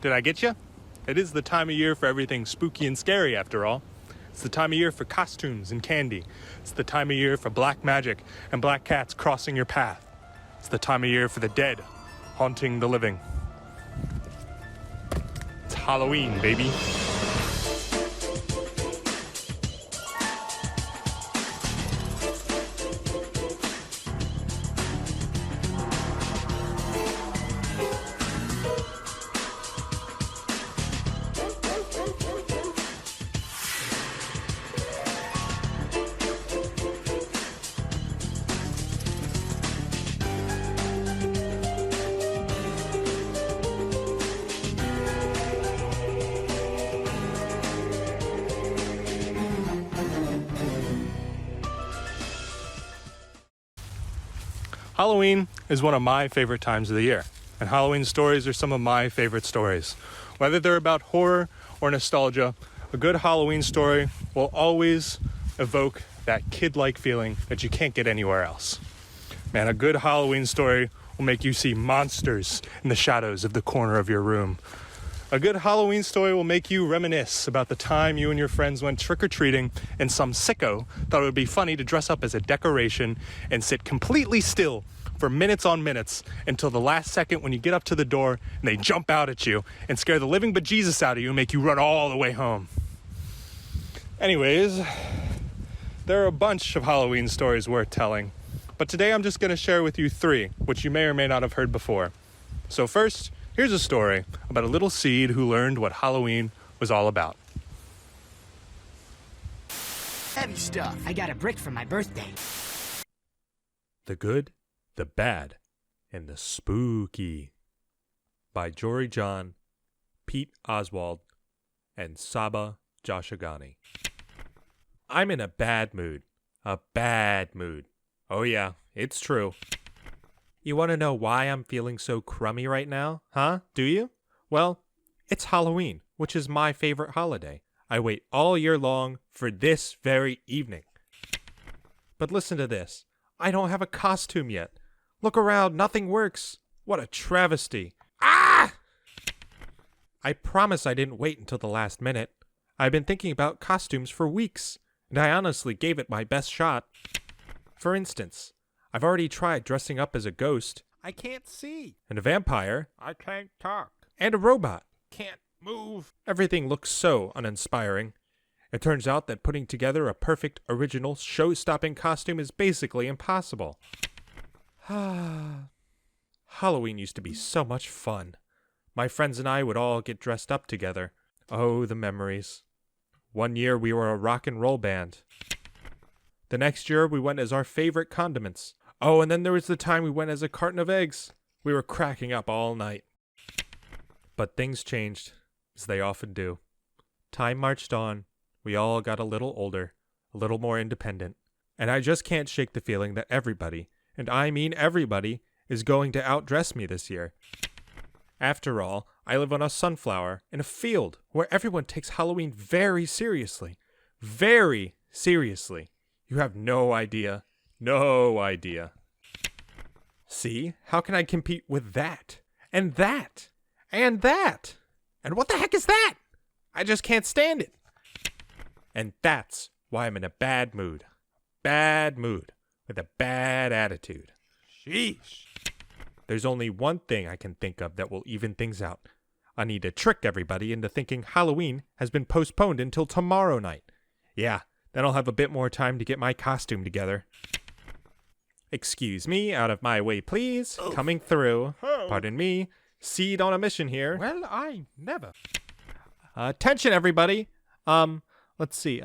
Did I get you? It is the time of year for everything spooky and scary, after all. It's the time of year for costumes and candy. It's the time of year for black magic and black cats crossing your path. It's the time of year for the dead haunting the living. It's Halloween, baby. Halloween is one of my favorite times of the year, and Halloween stories are some of my favorite stories. Whether they're about horror or nostalgia, a good Halloween story will always evoke that kid-like feeling that you can't get anywhere else. Man, a good Halloween story will make you see monsters in the shadows of the corner of your room. A good Halloween story will make you reminisce about the time you and your friends went trick-or-treating and some sicko thought it would be funny to dress up as a decoration and sit completely still for minutes on minutes until the last second when you get up to the door and they jump out at you and scare the living bejesus out of you and make you run all the way home. Anyways, there are a bunch of Halloween stories worth telling, but today I'm just going to share with you 3, which you may or may not have heard before. So first, here's a story about a little seed who learned what Halloween was all about. Heavy stuff. I got a brick for my birthday. The Good, the Bad, and the Spooky by Jory John, Pete Oswald, and Saba Joshaghani. I'm in a bad mood. A bad mood. Oh yeah, it's true. You want to know why I'm feeling so crummy right now? Huh? Do you? Well, it's Halloween, which is my favorite holiday. I wait all year long for this very evening. But listen to this. I don't have a costume yet. Look around, nothing works. What a travesty. Ah! I promise I didn't wait until the last minute. I've been thinking about costumes for weeks, and I honestly gave it my best shot. For instance, I've already tried dressing up as a ghost. I can't see. And a vampire. I can't talk. And a robot. Can't move. Everything looks so uninspiring. It turns out that putting together a perfect, original, show-stopping costume is basically impossible. Halloween used to be so much fun. My friends and I would all get dressed up together. Oh, the memories. One year we were a rock and roll band. The next year we went as our favorite condiments. Oh, and then there was the time we went as a carton of eggs. We were cracking up all night. But things changed, as they often do. Time marched on. We all got a little older, a little more independent. And I just can't shake the feeling that everybody, and I mean everybody, is going to outdress me this year. After all, I live on a sunflower in a field where everyone takes Halloween very seriously. Very seriously. You have no idea. No idea. See? How can I compete with that? And that? And that? And what the heck is that? I just can't stand it. And that's why I'm in a bad mood. Bad mood. With a bad attitude. Sheesh. There's only one thing I can think of that will even things out. I need to trick everybody into thinking Halloween has been postponed until tomorrow night. Yeah, then I'll have a bit more time to get my costume together. Excuse me, out of my way, please. Oh. Coming through. Oh. Pardon me. Seed on a mission here. Well, I never. Attention, everybody. Let's see.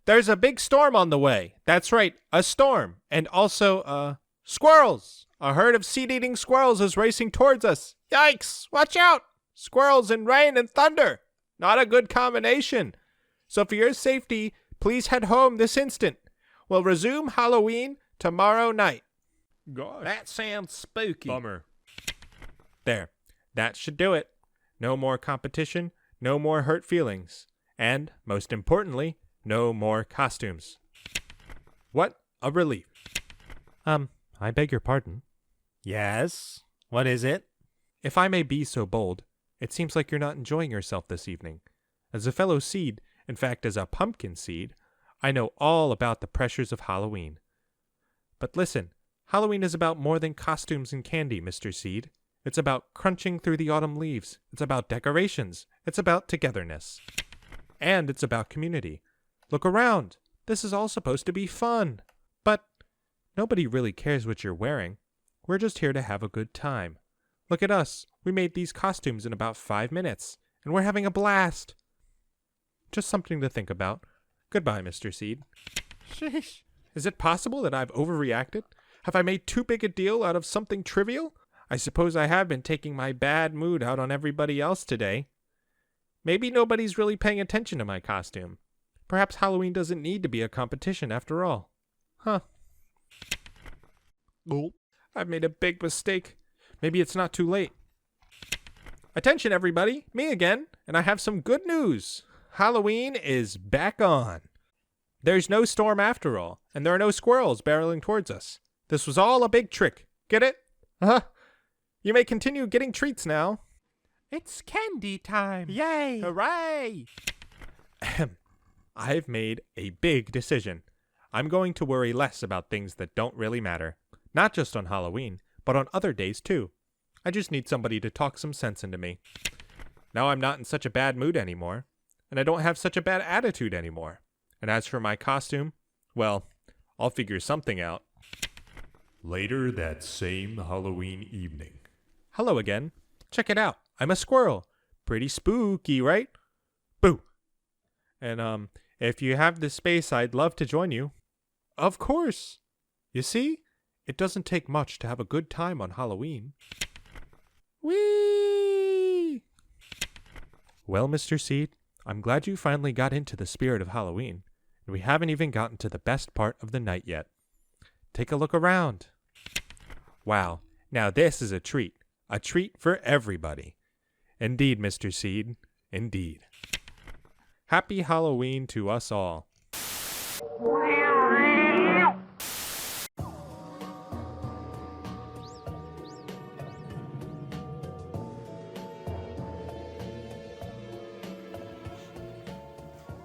There's a big storm on the way. That's right, a storm. And also, squirrels. A herd of seed-eating squirrels is racing towards us. Yikes! Watch out! Squirrels and rain and thunder. Not a good combination. So for your safety, please head home this instant. We'll resume Halloween tomorrow night. Gosh. That sounds spooky. Bummer. There. That should do it. No more competition, no more hurt feelings. And, most importantly, no more costumes. What a relief. I beg your pardon. Yes? What is it? If I may be so bold, It seems like you're not enjoying yourself this evening. As a fellow seed, in fact as a pumpkin seed, I know all about the pressures of Halloween. But listen, Halloween is about more than costumes and candy, Mr. Seed. It's about crunching through the autumn leaves. It's about decorations. It's about togetherness. And it's about community. Look around. This is all supposed to be fun. But nobody really cares what you're wearing. We're just here to have a good time. Look at us. We made these costumes in about 5 minutes, and we're having a blast. Just something to think about. Goodbye, Mr. Seed. Sheesh. Is it possible that I've overreacted? Have I made too big a deal out of something trivial? I suppose I have been taking my bad mood out on everybody else today. Maybe nobody's really paying attention to my costume. Perhaps Halloween doesn't need to be a competition after all. Huh. Oh, I've made a big mistake. Maybe it's not too late. Attention, everybody. Me again. And I have some good news. Halloween is back on. There's no storm after all, and there are no squirrels barreling towards us. This was all a big trick. Get it? Uh-huh. You may continue getting treats now. It's candy time. Yay! Hooray! I've made a big decision. I'm going to worry less about things that don't really matter. Not just on Halloween, but on other days too. I just need somebody to talk some sense into me. Now I'm not in such a bad mood anymore, and I don't have such a bad attitude anymore. And as for my costume, well, I'll figure something out. Later that same Halloween evening. Hello again. Check it out. I'm a squirrel. Pretty spooky, right? Boo. And, if you have the space, I'd love to join you. Of course. You see, it doesn't take much to have a good time on Halloween. Whee! Well, Mr. Seed, I'm glad you finally got into the spirit of Halloween, and we haven't even gotten to the best part of the night yet. Take a look around. Wow, now this is a treat for everybody. Indeed, Mr. Seed, indeed. Happy Halloween to us all.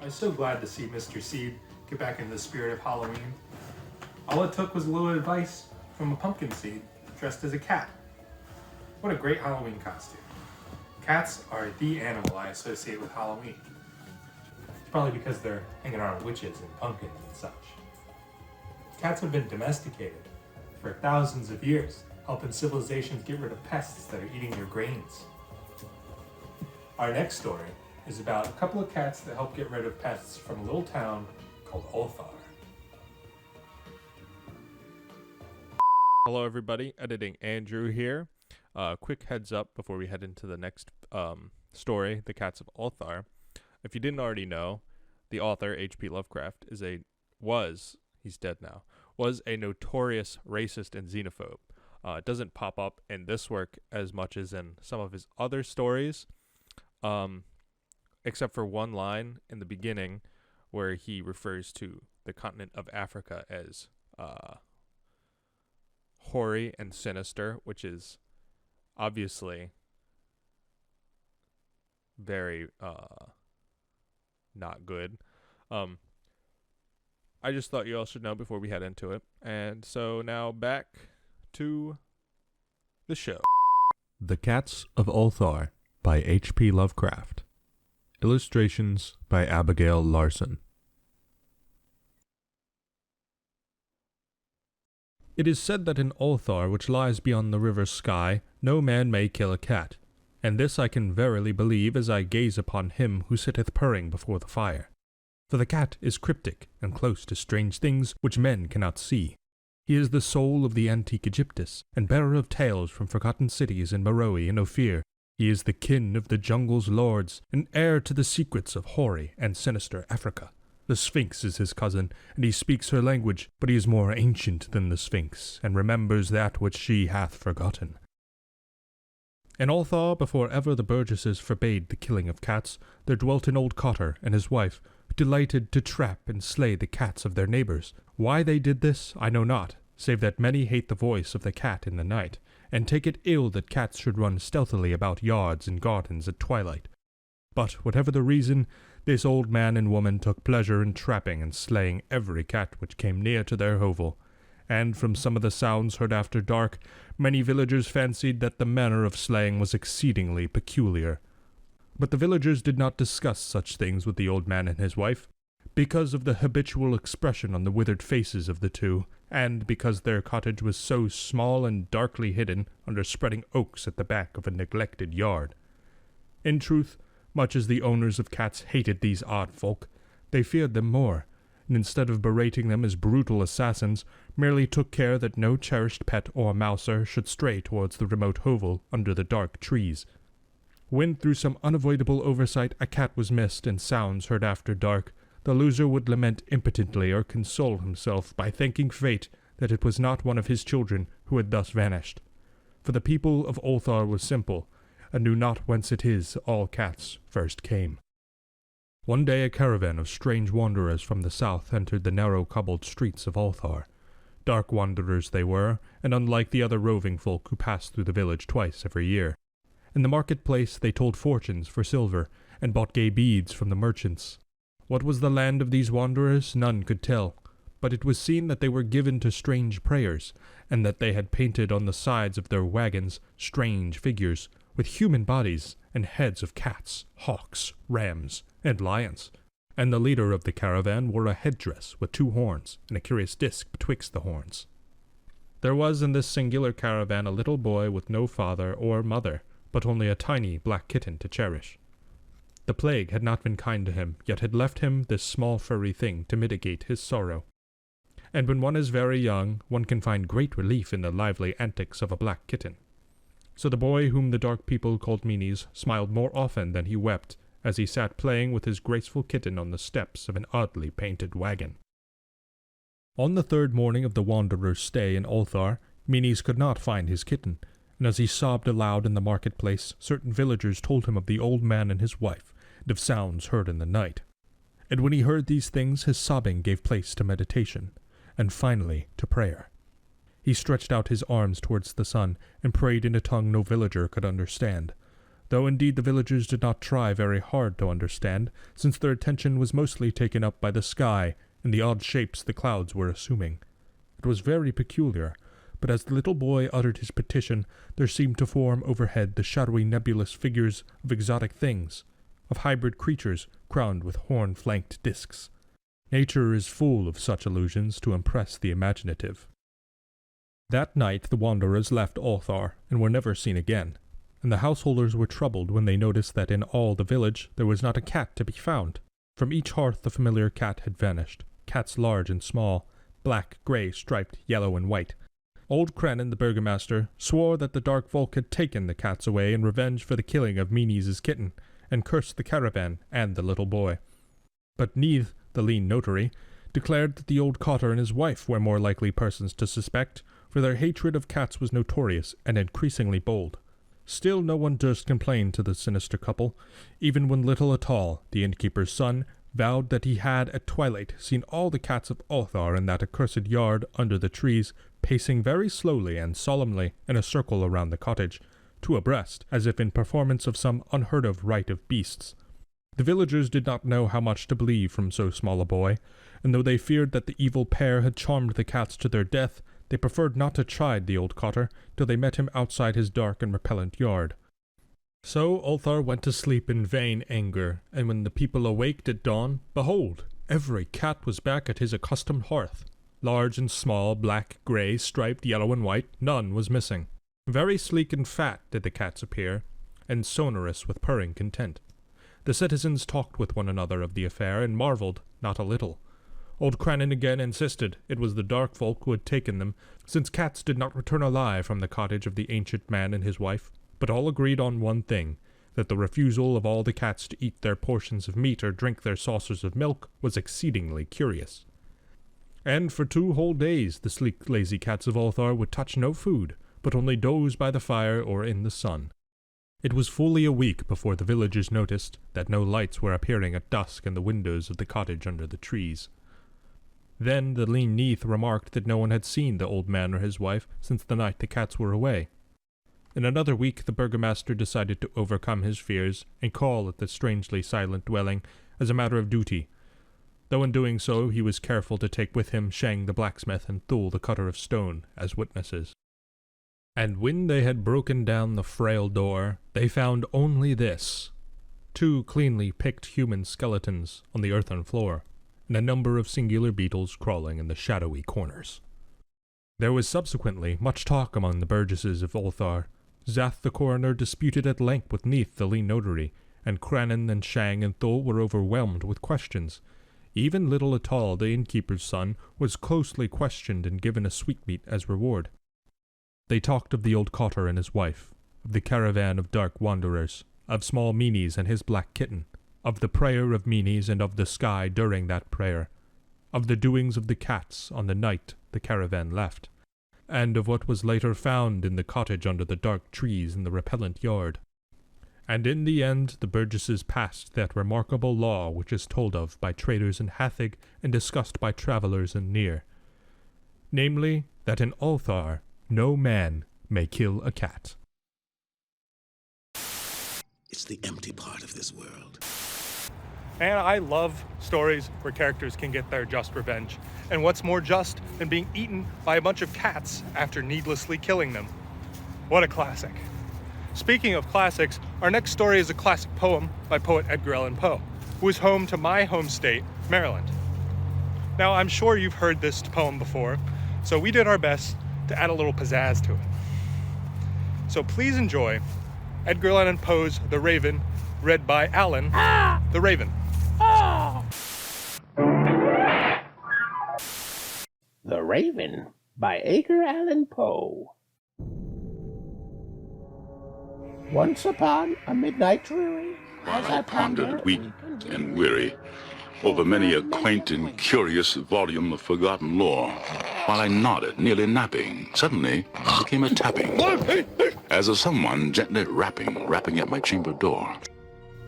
I'm so glad to see Mr. Seed get back into the spirit of Halloween. All it took was a little advice from a pumpkin seed dressed as a cat. What a great Halloween costume. Cats are the animal I associate with Halloween. It's probably because they're hanging around witches and pumpkins and such. Cats have been domesticated for thousands of years, helping civilizations get rid of pests that are eating their grains. Our next story is about a couple of cats that help get rid of pests from a little town called Ulthar. Hello everybody, editing Andrew here. Quick heads up before we head into the next story, The Cats of Ulthar. If you didn't already know, the author, H.P. Lovecraft, he's dead now, was a notorious racist and xenophobe. It doesn't pop up in this work as much as in some of his other stories, except for one line in the beginning where he refers to the continent of Africa as hoary and sinister, which is obviously very not good. I just thought you all should know before we head into it. And so now back to the show. The Cats of Ulthar by H.P. Lovecraft. Illustrations by Abigail Larson. It is said that in Ulthar, which lies beyond the river Sky, no man may kill a cat, and this I can verily believe as I gaze upon him who sitteth purring before the fire. For the cat is cryptic, and close to strange things which men cannot see. He is the soul of the antique Egyptus, and bearer of tales from forgotten cities in Meroe and Ophir. He is the kin of the jungle's lords, and heir to the secrets of hoary and sinister Africa. The Sphinx is his cousin, and he speaks her language, but he is more ancient than the Sphinx, and remembers that which she hath forgotten. In Ulthar, before ever the burgesses forbade the killing of cats, there dwelt an old cotter and his wife, who delighted to trap and slay the cats of their neighbours. Why they did this, I know not, save that many hate the voice of the cat in the night, and take it ill that cats should run stealthily about yards and gardens at twilight. But, whatever the reason, this old man and woman took pleasure in trapping and slaying every cat which came near to their hovel, and from some of the sounds heard after dark, many villagers fancied that the manner of slaying was exceedingly peculiar. But the villagers did not discuss such things with the old man and his wife, because of the habitual expression on the withered faces of the two, and because their cottage was so small and darkly hidden under spreading oaks at the back of a neglected yard. In truth, much as the owners of cats hated these odd folk, they feared them more, and instead of berating them as brutal assassins, merely took care that no cherished pet or mouser should stray towards the remote hovel under the dark trees. When through some unavoidable oversight a cat was missed and sounds heard after dark, the loser would lament impotently or console himself by thanking fate that it was not one of his children who had thus vanished. For the people of Ulthar was simple, and knew not whence it is all cats first came. One day a caravan of strange wanderers from the south entered the narrow cobbled streets of Ulthar. Dark wanderers they were, and unlike the other roving folk who passed through the village twice every year. In the marketplace they told fortunes for silver, and bought gay beads from the merchants. What was the land of these wanderers, none could tell, but it was seen that they were given to strange prayers, and that they had painted on the sides of their wagons strange figures, with human bodies and heads of cats, hawks, rams, and lions. And the leader of the caravan wore a headdress with 2 horns, and a curious disc betwixt the horns. There was in this singular caravan a little boy with no father or mother, but only a tiny black kitten to cherish. The plague had not been kind to him, yet had left him this small furry thing to mitigate his sorrow. And when one is very young, one can find great relief in the lively antics of a black kitten. So the boy whom the dark people called Meanies smiled more often than he wept, as he sat playing with his graceful kitten on the steps of an oddly painted wagon. On the 3rd morning of the wanderer's stay in Ulthar, Meanies could not find his kitten, and as he sobbed aloud in the marketplace, certain villagers told him of the old man and his wife, and of sounds heard in the night. And when he heard these things, his sobbing gave place to meditation, and finally to prayer. He stretched out his arms towards the sun, and prayed in a tongue no villager could understand, though indeed the villagers did not try very hard to understand, since their attention was mostly taken up by the sky and the odd shapes the clouds were assuming. It was very peculiar, but as the little boy uttered his petition, there seemed to form overhead the shadowy nebulous figures of exotic things, of hybrid creatures crowned with horn-flanked discs. Nature is full of such illusions to impress the imaginative. That night the wanderers left Ulthar, and were never seen again, and the householders were troubled when they noticed that in all the village there was not a cat to be found. From each hearth the familiar cat had vanished, cats large and small, black, grey, striped, yellow, and white. Old Cranon, the burgomaster, swore that the dark folk had taken the cats away in revenge for the killing of Meanies' kitten, and cursed the caravan and the little boy. But Neith, the lean notary, declared that the old cotter and his wife were more likely persons to suspect, for their hatred of cats was notorious and increasingly bold. Still no one durst complain to the sinister couple, even when Little Atal, the innkeeper's son, vowed that he had at twilight seen all the cats of Ulthar in that accursed yard under the trees, pacing very slowly and solemnly in a circle around the cottage, 2 abreast, as if in performance of some unheard-of rite of beasts. The villagers did not know how much to believe from so small a boy, and though they feared that the evil pair had charmed the cats to their death, they preferred not to chide the old cotter till they met him outside his dark and repellent yard. So Ulthar went to sleep in vain anger, and when the people awaked at dawn, behold, every cat was back at his accustomed hearth. Large and small, black, grey, striped, yellow and white, none was missing. Very sleek and fat did the cats appear, and sonorous with purring content. The citizens talked with one another of the affair, and marvelled not a little. Old Cranon again insisted it was the dark folk who had taken them, since cats did not return alive from the cottage of the ancient man and his wife, but all agreed on one thing, that the refusal of all the cats to eat their portions of meat or drink their saucers of milk was exceedingly curious. And for 2 whole days the sleek, lazy cats of Ulthar would touch no food, but only doze by the fire or in the sun. It was fully a week before the villagers noticed that no lights were appearing at dusk in the windows of the cottage under the trees. Then the lean Neath remarked that no one had seen the old man or his wife since the night the cats were away. In another week the burgomaster decided to overcome his fears and call at the strangely silent dwelling as a matter of duty, though in doing so he was careful to take with him Shang the blacksmith and Thul the cutter of stone as witnesses. And when they had broken down the frail door, they found only this: 2 cleanly picked human skeletons on the earthen floor, and a number of singular beetles crawling in the shadowy corners. There was subsequently much talk among the burgesses of Ulthar. Zath the coroner disputed at length with Neath the lean notary, and Cranon and Shang and Thul were overwhelmed with questions. Even little Atal, the innkeeper's son, was closely questioned and given a sweetmeat as reward. They talked of the old cotter and his wife, of the caravan of dark wanderers, of small Meanies and his black kitten, of the prayer of Meanies and of the sky during that prayer, of the doings of the cats on the night the caravan left, and of what was later found in the cottage under the dark trees in the repellent yard. And in the end the burgesses passed that remarkable law which is told of by traders in Hathig and discussed by travellers in Near, namely, that in Ulthar no man may kill a cat. It's the empty part of this world. And I love stories where characters can get their just revenge. And what's more just than being eaten by a bunch of cats after needlessly killing them? What a classic. Speaking of classics, our next story is a classic poem by poet Edgar Allan Poe, who is home to my home state, Maryland. Now, I'm sure you've heard this poem before, so we did our best to add a little pizzazz to it. So please enjoy Edgar Allan Poe's The Raven, read by Alan, the Raven. The Raven by Edgar Allan Poe. Once upon a midnight dreary, While I pondered, weak and weary, over many a quaint and curious volume of forgotten lore, while I nodded, nearly napping, suddenly there came a tapping, as of someone gently rapping at my chamber door.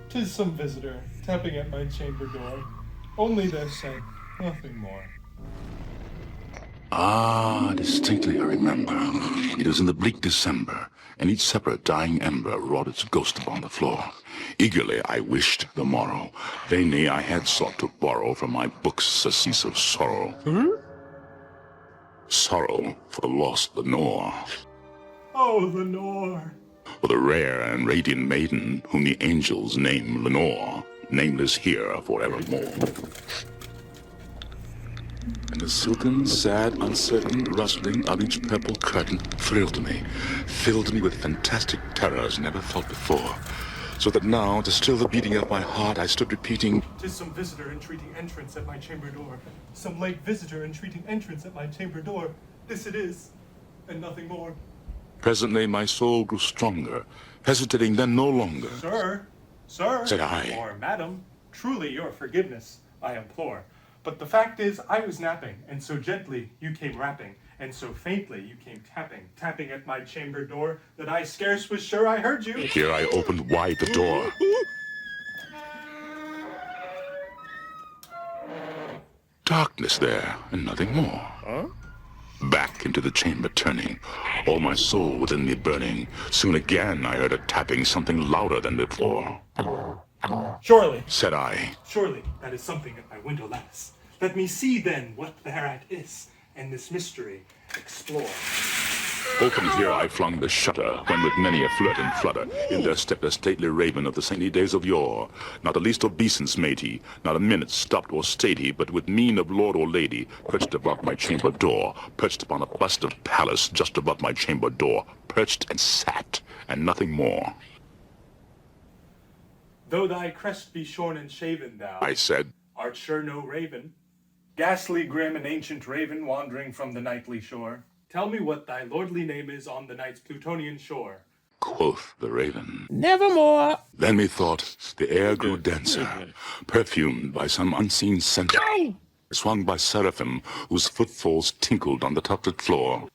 'Tis some visitor tapping at my chamber door. Only this and nothing more. Ah, distinctly I remember. It was in the bleak December, and each separate dying ember wrought its ghost upon the floor. Eagerly I wished the morrow. Vainly I had sought to borrow from my books surcease of sorrow. Sorrow for the lost Lenore, Oh, Lenore. for the rare and radiant maiden whom the angels name Lenore, nameless here forevermore. And the silken, sad, uncertain rustling of each purple curtain thrilled me, filled me with fantastic terrors never felt before, so that now, to still the beating of my heart, I stood repeating, 'Tis some visitor entreating entrance at my chamber door. Some late visitor entreating entrance at my chamber door. This it is, and nothing more. Presently my soul grew stronger, hesitating then no longer. Sir, Said I. or madam, truly your forgiveness I implore. But the fact is, I was napping, and so gently you came rapping, and so faintly you came tapping at my chamber door, that I scarce was sure I heard you. Here I opened wide the door. Darkness there, and nothing more. Back into the chamber turning, all my soul within me burning. Soon again I heard a tapping, something louder than before. Surely, Said I, that is something at my window lattice. Let me see then what thereat is, and this mystery explore. open here I flung the shutter, when with many a flirt and flutter, in there stepped a stately raven of the saintly days of yore. Not the least obeisance made he, not a minute stopped or stayed he, but with mien of lord or lady, perched above my chamber door, perched upon a bust of Pallas just above my chamber door, perched and sat, and nothing more. Though thy crest be shorn and shaven, thou I said, art sure no raven, ghastly grim and ancient raven wandering from the nightly shore. Tell me what thy lordly name is on the night's Plutonian shore. quoth the raven. Nevermore. Then methought the air grew denser, perfumed by some unseen scent, swung by seraphim whose footfalls tinkled on the tufted floor.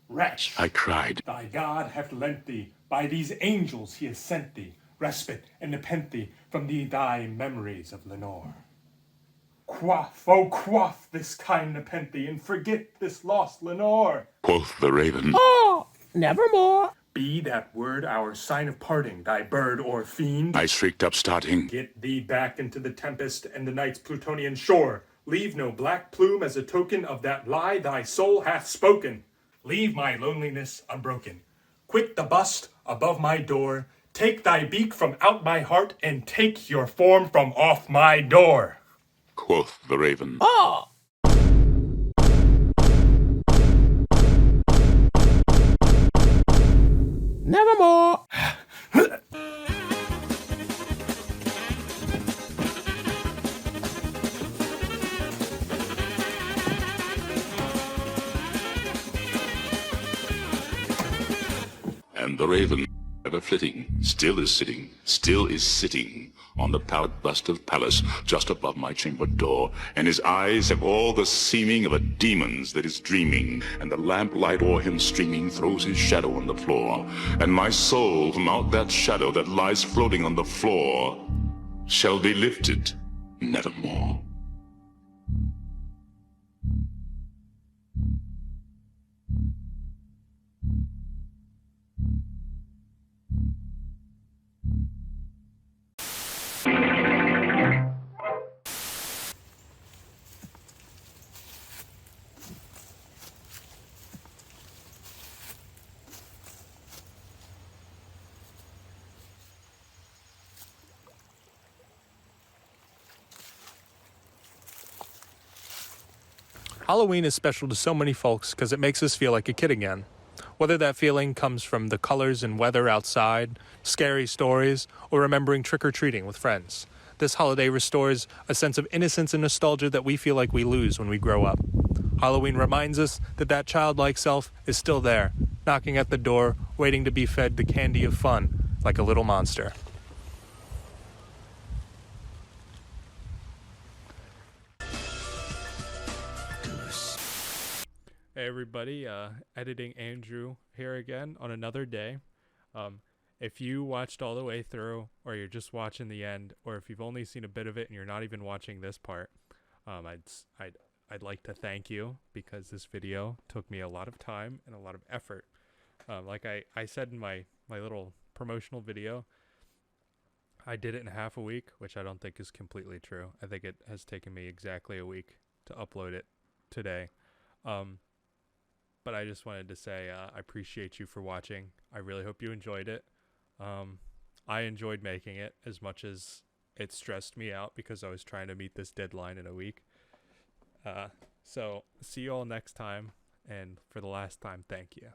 Wretch, I cried, thy God hath lent thee, by these angels he has sent thee, respite and nepenthe from thee thy memories of Lenore. Quaff, oh quaff this kind nepenthe, and forget this lost Lenore. Quoth the raven. Oh, nevermore. Be that word our sign of parting, thy bird or fiend. I shrieked up, starting. Get thee back into the tempest and the night's Plutonian shore. Leave no black plume as a token of that lie thy soul hath spoken. Leave my loneliness unbroken. Quit the bust above my door. Take thy beak from out my heart, and take your form from off my door. Quoth the raven. Oh, nevermore. And the raven, ever flitting, still is sitting on the pallid bust of Pallas just above my chamber door, and his eyes have all the seeming of a demon's that is dreaming, and the lamplight o'er him streaming throws his shadow on the floor, and my soul from out that shadow that lies floating on the floor shall be lifted nevermore. Halloween is special to so many folks because it makes us feel like a kid again. Whether that feeling comes from the colors and weather outside, scary stories, or remembering trick-or-treating with friends. This holiday restores a sense of innocence and nostalgia that we feel like we lose when we grow up. Halloween reminds us that that childlike self is still there, knocking at the door, waiting to be fed the candy of fun like a little monster. Hey everybody, editing Andrew here again on another day. If you watched all the way through, or you're just watching the end, or if you've only seen a bit of it and you're not even watching this part, I'd like to thank you, because this video took me a lot of time and a lot of effort. Like I said in my little promotional video, I did it in half a week, which I don't think is completely true. I think it has taken me exactly a week to upload it today. But I just wanted to say I appreciate you for watching. I really hope you enjoyed it. I enjoyed making it as much as it stressed me out because I was trying to meet this deadline in a week. So see you all next time, and for the last time, thank you.